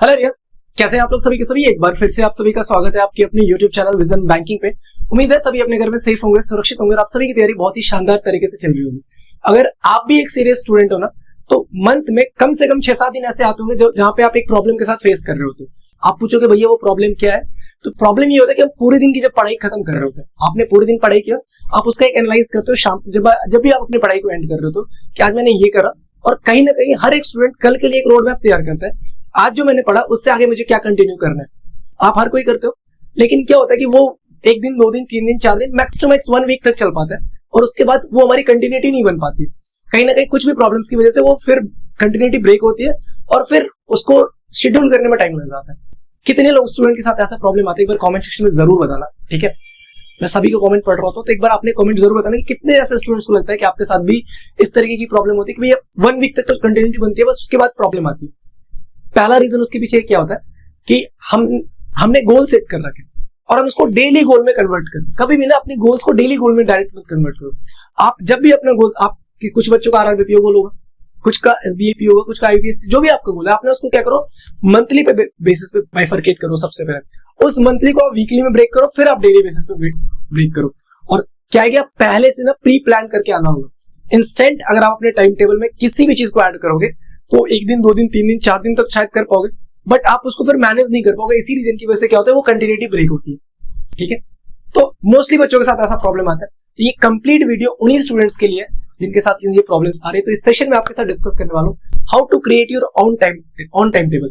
Hello रिया, कैसे हैं आप लोग सभी के सभी। एक बार फिर से आप सभी का स्वागत है आपके अपने YouTube चैनल विजन बैंकिंग पे। उम्मीद है सभी अपने घर में सेफ होंगे, सुरक्षित होंगे और आप सभी की तैयारी बहुत ही शानदार तरीके से चल रही होगी। अगर आप भी एक सीरियस स्टूडेंट हो ना, तो मंथ में कम से कम 6-7 दिन ऐसे आते होंगे जहां पे आप एक प्रॉब्लम के साथ फेस कर रहे होते हो। आप पूछोगे भैया वो प्रॉब्लम क्या है, तो प्रॉब्लम ये होता है कि हम पूरे दिन की जब पढ़ाई खत्म कर रहे होते हैं, आपने पूरे दिन पढ़ाई किया, आप उसका एक एनालाइज करते हो शाम जब भी आप अपनी पढ़ाई को एंड कर रहे हो तो कि आज मैंने ये करा। और कहीं ना कहीं हर एक स्टूडेंट कल के लिए एक रोड मैप तैयार करता है, आज जो मैंने पढ़ा उससे आगे मुझे क्या कंटिन्यू करना है। आप हर कोई करते हो, लेकिन क्या होता है कि वो 1 दिन 2 दिन 3 दिन 4 दिन मैक्स टू मैक्स 1 वीक तक चल पाता है और उसके बाद वो हमारी कंटिन्यूटी नहीं बन पाती। कहीं ना कहीं कुछ भी प्रॉब्लम्स की वजह से वो फिर कंटिन्यूटी ब्रेक होती है और फिर उसको शेड्यूल करने में टाइम लग जाता है। कितने लोग स्टूडेंट के साथ ऐसा प्रॉब्लम आता है, एक बार कमेंट सेक्शन में जरूर बताना, ठीक है। मैं सभी को कमेंट पढ़ रहा हूँ तो एक बार आपने कमेंट जरूर बताना कि कितने ऐसे स्टूडेंट्स को लगता है कि आपके साथ भी इस तरीके की प्रॉब्लम होती है कि भैया 1 वीक तक तो कंटिन्यूटी बनती है, बस उसके बाद प्रॉब्लम आती है। पहला रीजन उसके पीछे क्या होता है कि हमने गोल सेट कर रखे और हम उसको डेली गोल में कन्वर्ट करें। कभी भी ना अपने गोल्स को डेली गोल में डायरेक्ट मत कन्वर्ट करो। आप जब भी अपना गोल, आपके कुछ बच्चों का आरआरबी गोल होगा, कुछ का एसबीआई होगा, कुछ का आईपीएस, जो भी आपका गोल है आपने उसको क्या करो, मंथली पे बेसिस पे बाइफरकेट करो। सबसे पहले उस मंथली को आप वीकली में ब्रेक करो, फिर आप डेली बेसिस पे ब्रेक करो। और क्या है कि आप पहले से ना प्री प्लान करके आना होगा। इंस्टेंट अगर आप अपने टाइम टेबल में किसी भी चीज को ऐड करोगे तो 1 दिन 2 दिन 3 दिन 4 दिन तक शायद कर पाओगे, बट आप उसको फिर मैनेज नहीं कर पाओगे। इसी रीजन की वजह से क्या होता है, वो कंटिन्यूटी ब्रेक होती है, ठीक है। तो मोस्टली बच्चों के साथ ऐसा प्रॉब्लम आता है। तो ये कंप्लीट वीडियो उन्हीं स्टूडेंट्स के लिए जिनके साथ ये प्रॉब्लम्स आ रही है। तो इस सेशन में आपके साथ डिस्कस करने वाला हूं how to create your own time table.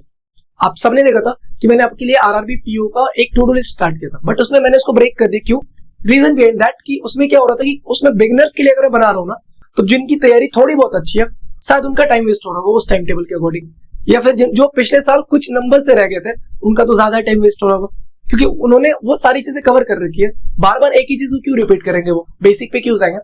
आप सबने देखा था कि मैंने आपके लिए आरआरबी पीओ का एक टू डू लिस्ट स्टार्ट किया था, बट उसमें मैंने उसको ब्रेक कर दिया। क्यों? रीजन बिहाइंड दैट कि उसमें क्या हो रहा था कि उसमें बिगिनर्स के लिए अगर मैं बना रहा हूं ना, तो जिनकी तैयारी थोड़ी बहुत अच्छी है शायद उनका टाइम वेस्ट हो रहा होगा उस टाइम टेबल के अकॉर्डिंग, या फिर जो पिछले साल कुछ नंबर से रह गए थे उनका तो ज्यादा टाइम वेस्ट हो रहा होगा, क्योंकि उन्होंने वो सारी चीजें कवर कर रखी है। बार बार एक ही चीज को क्यों रिपीट करेंगे, वो बेसिक पे क्यों जाएंगे।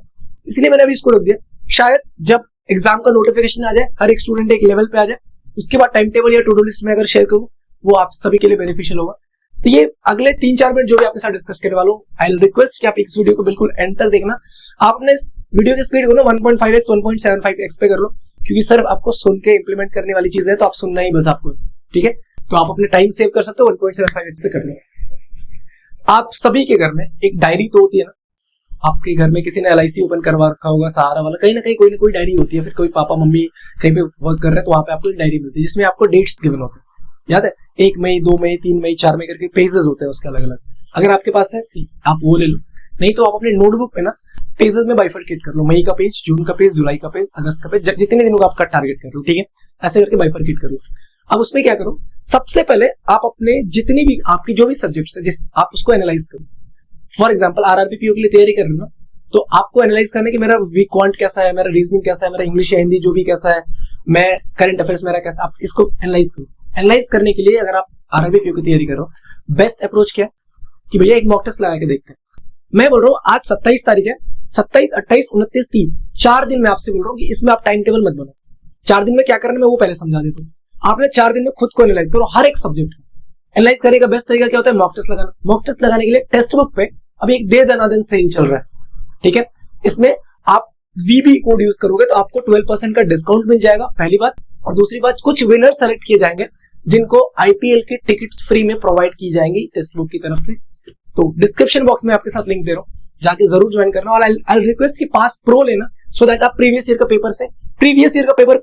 इसलिए मैंने अभी इसको रख दिया। शायद जब एग्जाम का नोटिफिकेशन आ जाए, हर एक स्टूडेंट एक लेवल पे आ जाए, उसके बाद टाइम टेबल या टू डू लिस्ट में अगर शेयर करूं, वो आप सभी के लिए बेनिफिशियल होगा। तो ये अगले 3-4 मिनट जो भी आपके साथ डिस्कस करने वाला हूं, आई विल रिक्वेस्ट कि आप इस वीडियो को बिल्कुल एंड तक देखना। आप अपने वीडियो की स्पीड को ना 1.5x 1.75x पे कर लो, क्योंकि सर आपको सुन के इंप्लीमेंट करने वाली चीज है, तो आप सुनना ही बस आपको, ठीक है। तो आप अपने टाइम सेव कर सकते हो, 1.75x पे कर लो। आप सभी के घर में एक डायरी तो होती है ना, आपके घर में किसी ने LIC ओपन करवा रखा होगा, सहारा वाला, कहीं ना कहीं कोई ना कोई डायरी होती है। फिर कोई पापा मम्मी कहीं पे वर्क कर रहे हैं तो वहां पे आपको एक डायरी मिलती है जिसमें आपको डेट्स गिवन होते हैं, याद है, 1 मई 2 मई 3 मई 4 मई करके पेजेस होते हैं उसके अलग अलग। अगर आपके पास है आप वो ले लो, नहीं तो आप अपने नोटबुक पे ना पेजेस में बाइफरकेट कर लो। मई का पेज, जून का पेज, जुलाई का पेज, अगस्त का पेज, जितने दिनों का आपका टारगेट कर लो, ठीक है, ऐसे करके बाइफरकेट कर लो। अब उसमें क्या करो, सबसे पहले आप अपने जितनी भी आपकी जो भी सब्जेक्ट्स है जिस आप उसको एनालाइज करो। फॉर एग्जाम्पल आरआरबी पीओ के लिए तैयारी कर रहे हो ना, तो आपको एनालाइज करना है कि मेरा वीक क्वांट कैसा है, मेरा रीजनिंग कैसा है, मेरा इंग्लिश या हिंदी जो भी कैसा है, मैं करंट अफेयर्स मेरा कैसा, आप इसको एनालाइज करो। एनालाइज करने के लिए अगर आप आरआरबी पीओ की तैयारी करो, बेस्ट अप्रोच क्या है कि भैया एक मॉक टेस्ट लगा के देखते हैं। मैं बोल रहा हूँ आज 27 तारीख है, 27, 28, 29, 30 4 दिन में आपसे बोल रहा हूँ कि इसमें आप टाइम टेबल मत बनाओ। 4 दिन में क्या करना है मैं वो पहले समझा देता हूँ। आपने 4 दिन में खुद को एनालाइज करो, हर एक सब्जेक्ट को एनालाइज करने का बेस्ट तरीका क्या होता है, मॉक टेस्ट लगाना। मॉक टेस्ट लगाने के लिए टेक्स्ट बुक पे अभी एक दे दनादन सेल चल रहा है, ठीक है। इसमें आप VB कोड यूज करोगे तो आपको 12% का डिस्काउंट मिल जाएगा, पहली बात। और दूसरी बात, कुछ विनर सेलेक्ट किए जाएंगे जिनको IPL की टिकट्स फ्री में प्रोवाइड की जाएंगी टेक्स्ट बुक की तरफ से। तो डिस्क्रिप्शन बॉक्स में आपके साथ लिंक दे रहा हूँ, जाके जरूर ज्वाइन करना। और आई रिक्वेस्ट कि पास प्रो लेना, सो दैट आप प्रीवियस ईयर का पेपर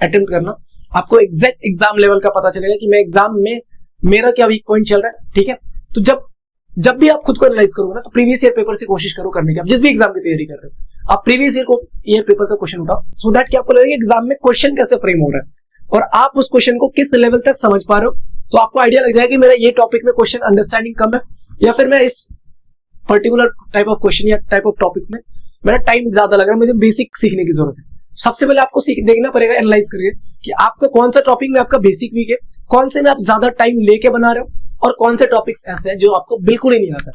अटेम्प्ट करना। आपको एग्जैक्ट एग्जाम लेवल का पता चलेगा कि मैं एग्जाम में मेरा क्या वीक पॉइंट चल रहा है, ठीक है। तो जब भी आप खुद को एनालाइज करोगे ना, तो प्रीवियस ईयर पेपर से कोशिश करो करने की। आप जिस भी एग्जाम की तैयारी कर रहे हो, आप प्रीवियस ईयर पेपर का क्वेश्चन उठाओ, सो दैट कि आपको लगेगा एग्जाम में क्वेश्चन कैसे फ्रेम हो रहा है और आप उस क्वेश्चन को किस लेवल तक समझ पा रहे हो। तो आपको आइडिया लग जाएगा कि मेरा ये टॉपिक में क्वेश्चन अंडरस्टैंडिंग कम है, या फिर मैं इस पर्टिकुलर टाइप ऑफ क्वेश्चन या टाइप ऑफ टॉपिक्स में मेरा टाइम ज्यादा लग रहा है, मुझे बेसिक सीखने की जरूरत है। सबसे पहले आपको देखना पड़ेगा, एनालाइज करके कि आपको कौन सा टॉपिक में आपका बेसिक वीक है, कौन से में आप ज्यादा टाइम लेके बना रहे हो, और कौन से टॉपिक्स ऐसे हैं जो आपको बिल्कुल ही नहीं आता,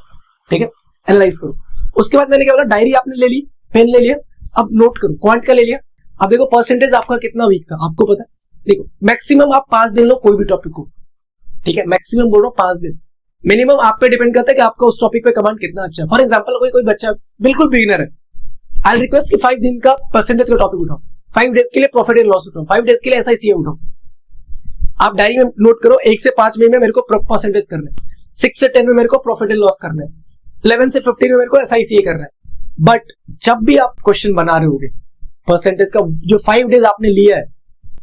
ठीक है। एनालाइज करो। उसके बाद मैंने क्या बोला, डायरी आपने ले ली, पेन ले लिया, अब नोट करो, क्वांट का ले लिया। अब देखो परसेंटेज आपका कितना वीक था आपको पता है। देखो मैक्सिमम आप 5 दिन लो कोई भी टॉपिक को, ठीक है, मैक्सिमम बोल रहा हूँ 5 दिन। मिनिमम आप पे डिपेंड करता है कि आपका उस टॉपिक पे कमांड कितना अच्छा है। फॉर एग्जांपल कोई बच्चा बिल्कुल बिगिनर है, आई रिक्वेस्ट कि 5 दिन का परसेंटेज का टॉपिक उठाओ, 5 डेज के लिए प्रॉफिट एंड लॉस उठाओ, 5 डेज के लिए SICA उठाओ। आप डायरी में नोट करो 1 से 5 में मेरे को परसेंटेज करना है, 6 से 10 में मेरे को प्रॉफिट एंड लॉस करना है, 11 से 15 में मेरे को SICA करना है। बट जब भी आप क्वेश्चन बना रहे होगे परसेंटेज का, जो 5 डेज आपने लिया है,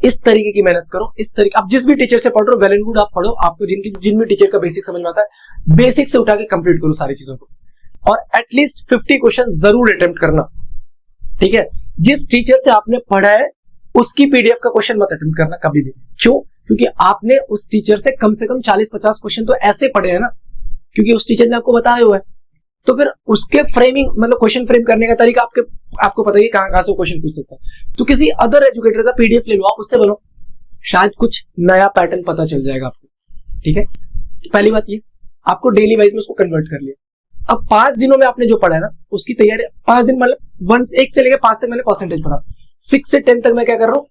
इस तरीके की मेहनत करो। इस तरीके आप जिस भी टीचर से पढ़ रहे हो, वेल एंड गुड, आप पढ़ो, आपको जिन भी टीचर का बेसिक समझ में आता है, बेसिक से उठा के कंप्लीट करो सारी चीजों को, और एटलीस्ट 50 क्वेश्चन जरूर अटेम्प्ट करना, ठीक है। जिस टीचर से आपने पढ़ा है उसकी PDF का क्वेश्चन मत अटेम्प्ट करना कभी भी। क्यों? क्योंकि आपने उस टीचर से कम 40-50 क्वेश्चन तो ऐसे पढ़े हैं ना, क्योंकि उस टीचर ने आपको बताया हुआ है। तो फिर उसके फ्रेमिंग, मतलब क्वेश्चन फ्रेम करने का तरीका आपको पता है कहां से क्वेश्चन पूछ सकता है। तो किसी अदर एजुकेटर का PDF ले लो, आप उससे बनो, शायद कुछ नया पैटर्न पता चल जाएगा आपको, ठीक है। तो पहली बात ये, आपको डेली वाइज में उसको कन्वर्ट कर लिया। अब 5 दिनों में आपने जो पढ़ा है ना, उसकी तैयारी 5 दिन, मतलब 1 से लेकर 5 तक मैंने परसेंटेज पढ़ा, 6 से 10 तक मैं क्या कर रहा हूँ,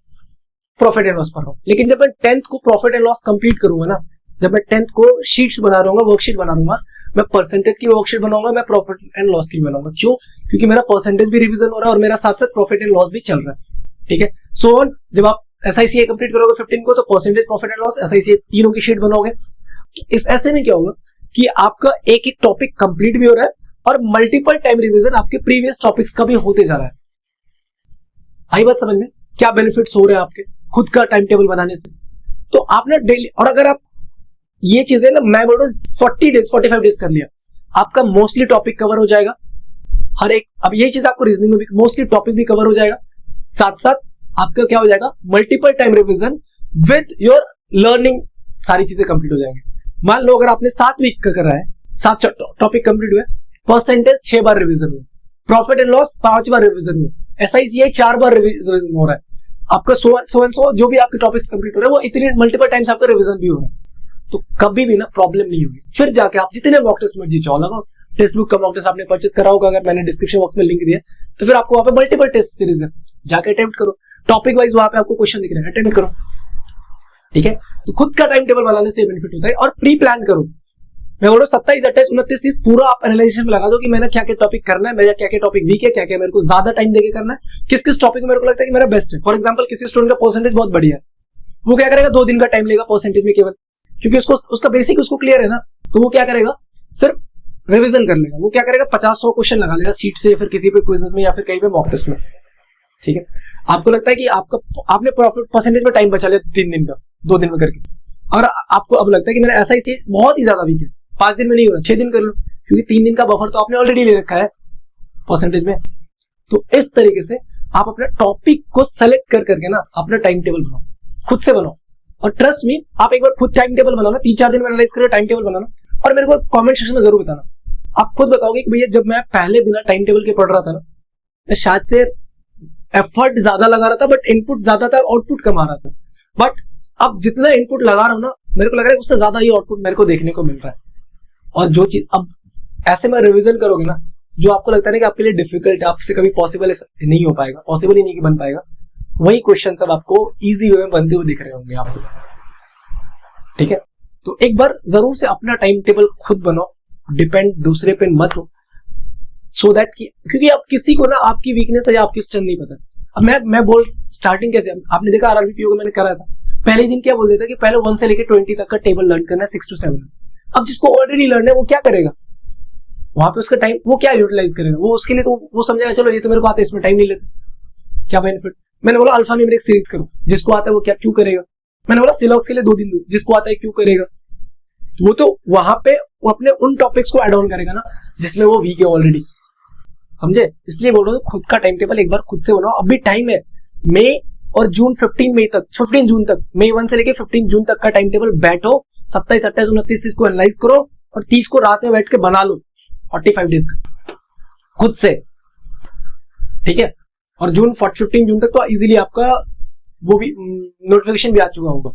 प्रॉफिट एंड लॉस पढ़ रहा हूँ। लेकिन जब मैं 10th को प्रॉफिट एंड लॉस कंप्लीट करूंगा ना, जब मैं 10th को शीट्स बना रहा हूँ, वर्कशीट बना दूंगा, मैं परसेंटेज की वर्कशीट बनाऊंगा, मैं प्रॉफिट एंड लॉस की बनाऊंगा। क्यों? क्योंकि मेरा परसेंटेज भी रिवीजन हो रहा है और मेरा साथ साथ प्रॉफिट एंड लॉस भी चल रहा है, ठीक है। सो जब आप SICA कंप्लीट करोगे 15 को, तो percentage, profit and loss, SICA तीनों की शीट बनाओगे। इस ऐसे में क्या होगा कि आपका एक एक टॉपिक कंप्लीट भी हो रहा है और मल्टीपल टाइम रिवीजन आपके प्रीवियस टॉपिक्स का भी होते जा रहा है। आई बात समझ में? क्या बेनिफिट्स हो रहे हैं आपके खुद का टाइम टेबल बनाने से? तो आपने डेली, और अगर आप ये चीजें ना, मैं बोल रहा हूँ 40 डेज 45 डेज कर लिया, आपका मोस्टली टॉपिक कवर हो जाएगा हर एक। अब ये चीज आपको रीजनिंग में भी मोस्टली टॉपिक भी कवर हो जाएगा, साथ साथ आपका क्या हो जाएगा, multiple time revision with your learning, सारी चीजें कंप्लीट हो जाएंगी। मान लो अगर आपने 7 वीक का करा है, 7 टॉपिक कंप्लीट हुए, परसेंटेज 6 बार रिवीजन हुआ, profit and loss 5 bar revision हुआ, SICA 4 बार रिवीजन हो रहा है, आपका सो जो भी आपके टॉपिक्स कंप्लीट हो रहे हैं वो इतने मल्टीपल टाइम्स आपका रिवीजन भी हो रहा है। तो कभी भी ना प्रॉब्लम नहीं होगी। फिर जाके आप जितने मॉक टेस्ट मर्जी चाहो लगाओ। टेक्स्ट बुक का मॉक टेस्ट आपने परचेस करा होगा, अगर मैंने डिस्क्रिप्शन बॉक्स में लिंक दिया, तो फिर आपको वहां पे मल्टीपल टेस्ट सीरीज है, जाके अटेम्प्ट करो, टॉपिक वाइज वहां पे आपको क्वेश्चन दिख रहे हैं, अटेम्प्ट करो, ठीक है। तो खुद का टाइम टेबल बनाने से बेनिफिट होता है। और प्री प्लान करो, मैं बोल रहा हूँ 27, 28, 29, 30 पूरा आप एनालाइजेशन में लगा दो कि मैंने क्या क्या टॉपिक करना है, मेरा क्या क्या टॉपिक वीक है, क्या क्या मेरे को ज्यादा टाइम देके करना है, किस किस टॉपिक में मेरे को लगता है कि मेरा बेस्ट है। फॉर एग्जांपल किसी स्टूडेंट का परसेंटेज बहुत बढ़िया है, वो क्या करेगा, 2 दिन का टाइम लेगा परसेंटेज में केवल, क्योंकि उसका बेसिक उसको क्लियर है ना। तो वो क्या करेगा, सिर्फ रिवीजन कर लेगा। वो क्या करेगा, 50-100 क्वेश्चन लगा लेगा सीट से, या फिर किसी पे क्विज़ेस में, या फिर कहीं पे मॉक टेस्ट में, ठीक है। आपको लगता है कि आपने प्रॉफिट परसेंटेज में टाइम बचा लिया 3 दिन का, 2 दिन में करके, और आपको अब लगता है कि मेरा SICA बहुत ही ज्यादा वीक है, 5 दिन में नहीं हो रहा, 6 दिन कर लो, क्योंकि 3 दिन का बफर तो आपने ऑलरेडी ले रखा है परसेंटेज में। तो इस तरीके से आप अपने टॉपिक को सेलेक्ट करके ना अपना टाइम टेबल बनाओ, खुद से बनाओ। और ट्रस्ट मी, आप एक बार खुद टाइम टेबल बनाना, 3-4 दिन में एनालाइज करके टाइम टेबल बनाना, और मेरे को कमेंट सेक्शन में जरूर बताना। आप खुद बताओगे कि भैया जब मैं पहले बिना टाइम टेबल के पढ़ रहा था ना, मैं शायद से एफर्ट ज्यादा लगा रहा था, बट इनपुट ज्यादा था, आउटपुट कम आ रहा था। बट अब जितना इनपुट लगा रहा हूं ना, मेरे को लग रहा है उससे ज्यादा ही आउटपुट मेरे को देखने को मिल रहा है। और जो चीज अब ऐसे में रिवीजन करोगे ना, जो आपको लगता है कि आपके लिए डिफिकल्ट है, आपसे कभी पॉसिबल नहीं हो पाएगा, पॉसिबल ही नहीं बन पाएगा, वही क्वेश्चन सब आपको इजी वे में बनते हुए दिख रहे होंगे आपको, ठीक है। तो एक बार जरूर से अपना टाइम टेबल खुद बनाओ, डिपेंड दूसरे पे मत हो, सो दैट क्योंकि आप किसी को ना आपकी वीकनेस है या आपकी स्ट्रेंथ नहीं पता। अब मैं बोल स्टार्टिंग कैसे, आपने देखा RRBPO का मैंने करा था, पहले दिन क्या बोल देता कि पहले 1 से लेकर 20 तक का टेबल लर्न करना है 6 to 7। अब जिसको ऑलरेडी लर्न है वो क्या करेगा, वहां पे उसका टाइम वो क्या यूटिलाइज करेगा, वो उसके लिए तो वो समझेगा चलो ये तो मेरे को आता है, इसमें टाइम नहीं लेते, क्या बेनिफिट। मैंने बोला अल्फा न्यूमेरिक सीरीज करो, जिसको आता है वो क्या क्यों करेगा। मैंने बोला सिलॉक्स के लिए 2 दिन दो, जिसको आता है क्यों करेगा। वो तो वहां पे वो अपने उन टॉपिक्स को एड ऑन करेगा ना जिसमें वो वीक है ऑलरेडी, समझे। इसलिए बोल रहा हूँ खुद का टाइम टेबल एक बार खुद से बनाओ। अभी टाइम है, मई और जून 15 जून तक, मई 1 से लेकर 15 जून तक का टाइम टेबल बैठो, 27, 28, 29, 30 को एनालाइज करो, और 30 को रात में बैठ के बना लो 45 डेज का खुद से, ठीक है। और 15 जून तक तो इजीली आपका वो भी नोटिफिकेशन भी आ चुका होगा,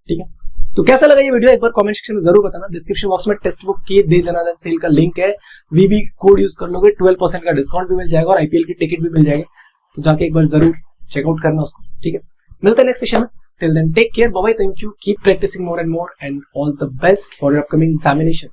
ठीक है। तो कैसा लगा ये वीडियो, एक बार कमेंट सेक्शन में जरूर बताना। डिस्क्रिप्शन बॉक्स में टेक्स्ट बुक की दे दनादन सेल का लिंक है, VB कोड यूज कर लोगे 12% का डिस्काउंट भी मिल जाएगा, और IPL की टिकट भी मिल जाएगी, तो जाके एक बार जरूर चेकआउट करना उसको, ठीक है। मिलते हैं नेक्स्ट सेशन में, till then take care, bye bye, thank you, keep practicing more and more, and all the best for your upcoming examination.